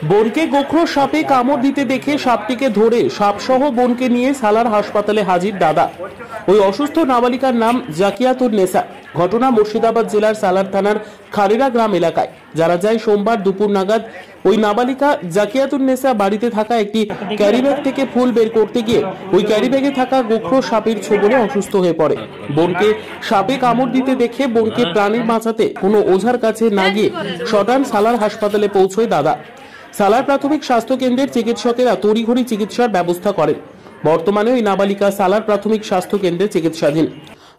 বোনকে গোখরো সাপে কামড় দিতে দেখে সাপটিকে ধরে সাপসহ বোনকে নিয়ে সালার হাসপাতালে হাজির দাদা। ওই অসুস্থ নাবালিকার নাম জাকিয়াতুন নেসা। ঘটনা মুর্শিদাবাদ জেলার সালার থানার খারেরা গ্রাম এলাকায়। জানা যায় সোমবার দুপুর নাগাদ ওই নাবালিকা জাকিয়াতুন নেসা বাড়িতে থাকা একটি ক্যারিব্যাগ থেকে ফুল বের করতে গিয়ে ওই ক্যারিব্যাগে থাকা গোখরো সাপের ছোবলে অসুস্থ হয়ে পড়ে। বোনকে সাপে কামড় দিতে দেখে বোনকে প্রাণে বাঁচাতে কোনো ওঝার কাছে না গিয়ে সটান সালার হাসপাতালে পৌঁছয় দাদা। সালার প্রাথমিক স্বাস্থ্য কেন্দ্রের চিকিৎসকেরা তড়িঘড়ি চিকিৎসার ব্যবস্থা করেন। বর্তমানে ওই নাবালিকা সালার প্রাথমিক স্বাস্থ্য কেন্দ্রে চিকিৎসাধীন।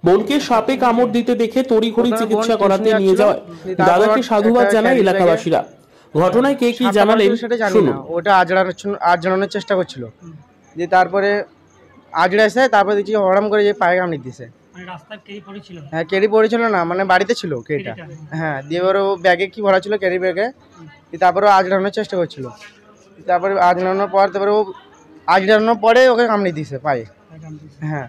বোনকে সাপে কামড় দিতে দেখে তড়িঘড়ি চিকিৎসা করাতে নিয়ে যাওয়ায় দাদাকে সাধুবাদ জানায় এলাকাবাসীরা। ঘটনায় কে কি জানালেন শুনুন। ওটা আজড়ানোর চেষ্টা করছিল, যে তারপরে আজড়াইছে, তারপরে দেখছি হরাম করে যে পায়ে কামড়ে দিয়েছে। হ্যাঁ, ক্যারি পড়েছিল না, মানে বাড়িতে ছিল ক্যারিটা। হ্যাঁ, দিয়ে এবার ও ব্যাগে কি ভরা ছিল ক্যারি ব্যাগে, তারপরে আজড়ানোর চেষ্টা করছিল। তারপরে আজড়ানোর পরে ওকে কামড়ে দিয়েছে পায়ে। হ্যাঁ,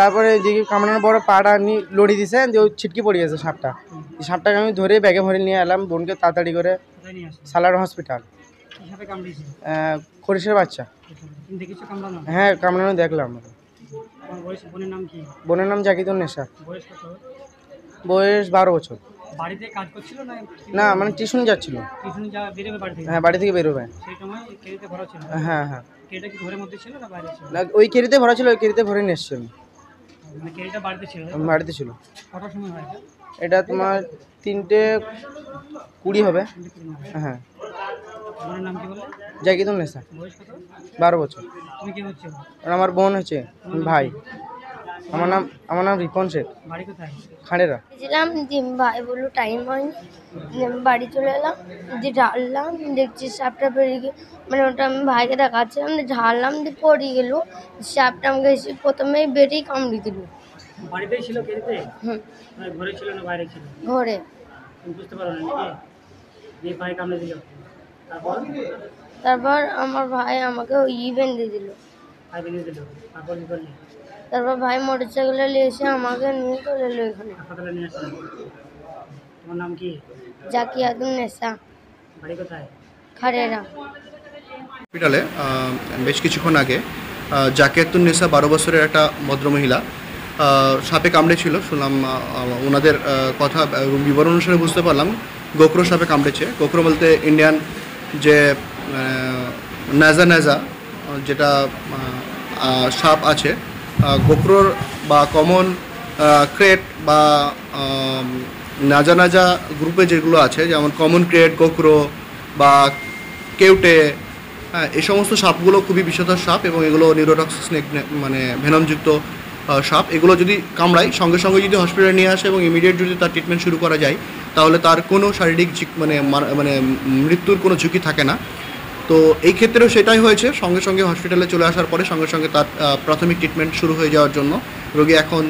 তারপরে যে কামড়ানোর পরে পাটা লড়ি দিয়েছে, দিয়ে ও ছিটকে পড়ে গেছে সাপটা। সাপটাকে আমি ধরে ব্যাগে ভরে নিয়ে এলাম বোনকে তাড়াতাড়ি করে সালার হসপিটাল। খরিশের বাচ্চা। হ্যাঁ, কামড়ানো দেখলাম। বোনের নাম জাকিতুন নেসা, বয়স 12 বছর। বাড়িতে কাজ করছিল না, মানে টিউশন যাচ্ছিল। হ্যাঁ, বাড়ি থেকে বেরোবে। হ্যাঁ হ্যাঁ, ওই কেরিতে ভরা ছিল, ওই কেরিতে ভরে নিয়ে এসছি আমি। বাড়িতে ছিল। এটা তোমার 3:20 হবে। হ্যাঁ, জাকিতুন নেসা, 12 বছর। আমার বোন হচ্ছে ভাই। আমার নাম রিপন শেখ, খাড়েরা। ভাই বললো টাইম হয়নি, বাড়ি চলে এলাম, দিয়ে ঢাললাম, দেখছি সাপটা বেরিয়ে গিয়ে, মানে ওটা আমি ভাইকে দেখাচ্ছিলাম, ঢাললাম, দিয়ে পড়ে গেল সাপটা। আমাকে এসে প্রথমেই বেরিয়ে কামড়ে দিল। বাড়িতেই ছিল কেরিতে? হুম। ঘরে ছিল না বাইরে ছিল? ঘরে। বুঝতে পারো না দিয়ে ভাই কামড়ে দিল? তারপর আমার ভাই আমাকে বেঁধে দিল। তারপর কি করলি? তারপর ভাই মোটরসাইকেলে নিয়ে এসে আমাকে নিয়ে চলে এলো এখানে। হাসপাতালে নিয়ে আসলো। তোমার নাম কি? জাকিয়াতুন নেসা। বাড়ি কোথায়? খারেরা। হসপিটালে বেশ কিছুক্ষণ আগে জাকিয়াতুন নেসা 12 বছরের একটা ভদ্রমহিলা সাপে কামড়েছিল শুনলাম। ওনাদের কথা বিবরণ অনুসারে বুঝতে পারলাম গোখরো সাপে কামড়েছে। গোখরো বলতে ইন্ডিয়ান যে নাজা যেটা সাপ আছে, গোখরোর বা কমন ক্রেট বা নাজা গ্রুপে যেগুলো আছে, যেমন কমন ক্রেট, গোখরো বা কেউটে, হ্যাঁ, এই সমস্ত সাপগুলো খুবই বিষধর সাপ এবং এগুলো নিউরোটক্সিক স্নেক, মানে ভেনমযুক্ত সাপ। এগুলো যদি কামড়ায় সঙ্গে সঙ্গে যদি হসপিটালে নিয়ে আসে এবং ইমিডিয়েট যদি তার ট্রিটমেন্ট শুরু করা যায়, তাহলে তার কোনো শারীরিক মানে মৃত্যুর কোনো ঝুঁকি থাকে না। তো এই ক্ষেত্রেও সেটাই হয়েছে। সঙ্গে সঙ্গে হসপিটালে চলে আসার পরে সঙ্গে সঙ্গে তার প্রাথমিক ট্রিটমেন্ট শুরু হয়ে যাওয়ার জন্য রোগী এখন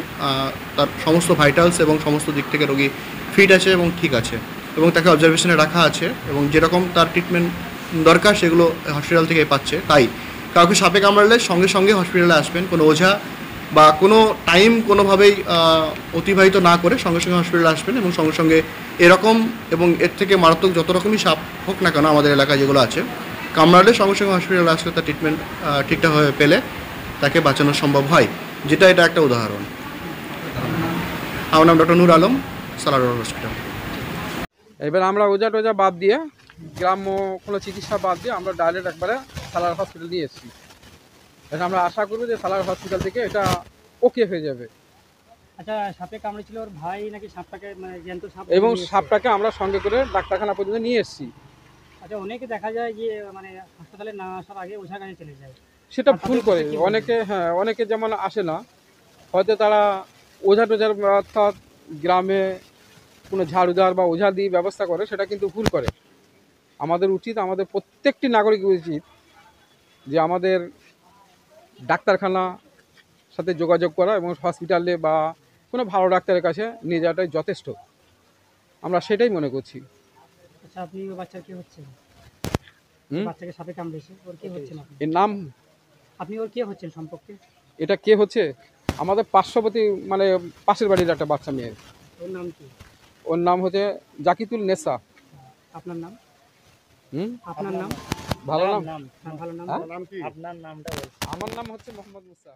তার সমস্ত ভাইটালস এবং সমস্ত দিক থেকে রোগী ফিট আছে এবং ঠিক আছে, এবং তাকে অবজারভেশনে রাখা আছে এবং যেরকম তার ট্রিটমেন্ট দরকার সেগুলো হসপিটাল থেকে পাচ্ছে। তাই কাউকে সাপে কামড়ালে সঙ্গে সঙ্গে হসপিটালে আসবেন, কোনো ওঝা বা কোনো টাইম কোনোভাবেই অতিবাহিত না করে সঙ্গে সঙ্গে হসপিটালে আসবেন এবং সঙ্গে সঙ্গে এরকম এবং এর থেকে মারাত্মক যত রকমই সাপ হোক না কেন আমাদের এলাকায় যেগুলো আছে, কামড়ালে সঙ্গে সঙ্গে হসপিটালে আসলে তার ট্রিটমেন্ট ঠিকঠাকভাবে পেলে তাকে বাঁচানো সম্ভব হয়, যেটা এটা একটা উদাহরণ। আমার নাম ডক্টর নূর আলম, সালার হসপিটাল। এবার আমরা ওজা টোজা বাদ দিয়ে, গ্রাম্য কোনো চিকিৎসা বাদ দিয়ে আমরা ডাইরেক্ট একবারে সালার হসপিটাল নিয়ে এসেছি। এটা আমরা আশা করবো যে সালার হসপিটাল থেকে এটা ওকে হয়ে যাবে। আচ্ছা, সাপে কামড়েছিল ওর ভাই নাকি সাপটাকে, মানে জ্যান্ত সাপ, এবং সাপটাকে আমরা সঙ্গে করে ডাক্তারখানা পর্যন্ত নিয়ে এসেছি। আচ্ছা, অনেকে দেখা যায় যে মানে হাসপাতালে না আসার আগে ওঝার কাছে চলে যায়, সেটা ভুল করে অনেকে। হ্যাঁ, অনেকে যেমন আসে না, হয়তো তারা ওঝা টোঝার অর্থাৎ গ্রামে কোনো ঝাড়ুদার বা ওঝা দিয়ে ব্যবস্থা করে, সেটা কিন্তু ভুল করে। আমাদের উচিত, আমাদের প্রত্যেকটি নাগরিকের উচিত যে আমাদের ডাক্তারখানা সাথে যোগাযোগ করা এবং হসপিটালে বা কোনো ভালো ডাক্তারের কাছে নিয়ে যাওয়াটাই যথেষ্ট। আমরা সেটাই মনে করছি। আচ্ছা, আপনি ওই বাচ্চার কি হচ্ছে? বাচ্চাকে সাপে কামড়েছে, ওর কি হচ্ছে? এর নাম আপনি ওর কে হচ্ছেন সম্পর্কে? এটা কে হচ্ছে? আমাদের পার্শ্ববর্তী, মানে পাশের বাড়ির একটা বাচ্চা মেয়ে। ওর নাম কি? ওর নাম হচ্ছে জাকিতুল নেসা। আপনার নাম? আপনার নাম? ভালো নাম? হ্যাঁ, ভালো নাম। হ্যাঁ? আমার নাম হচ্ছে মোহাম্মদ মুসা।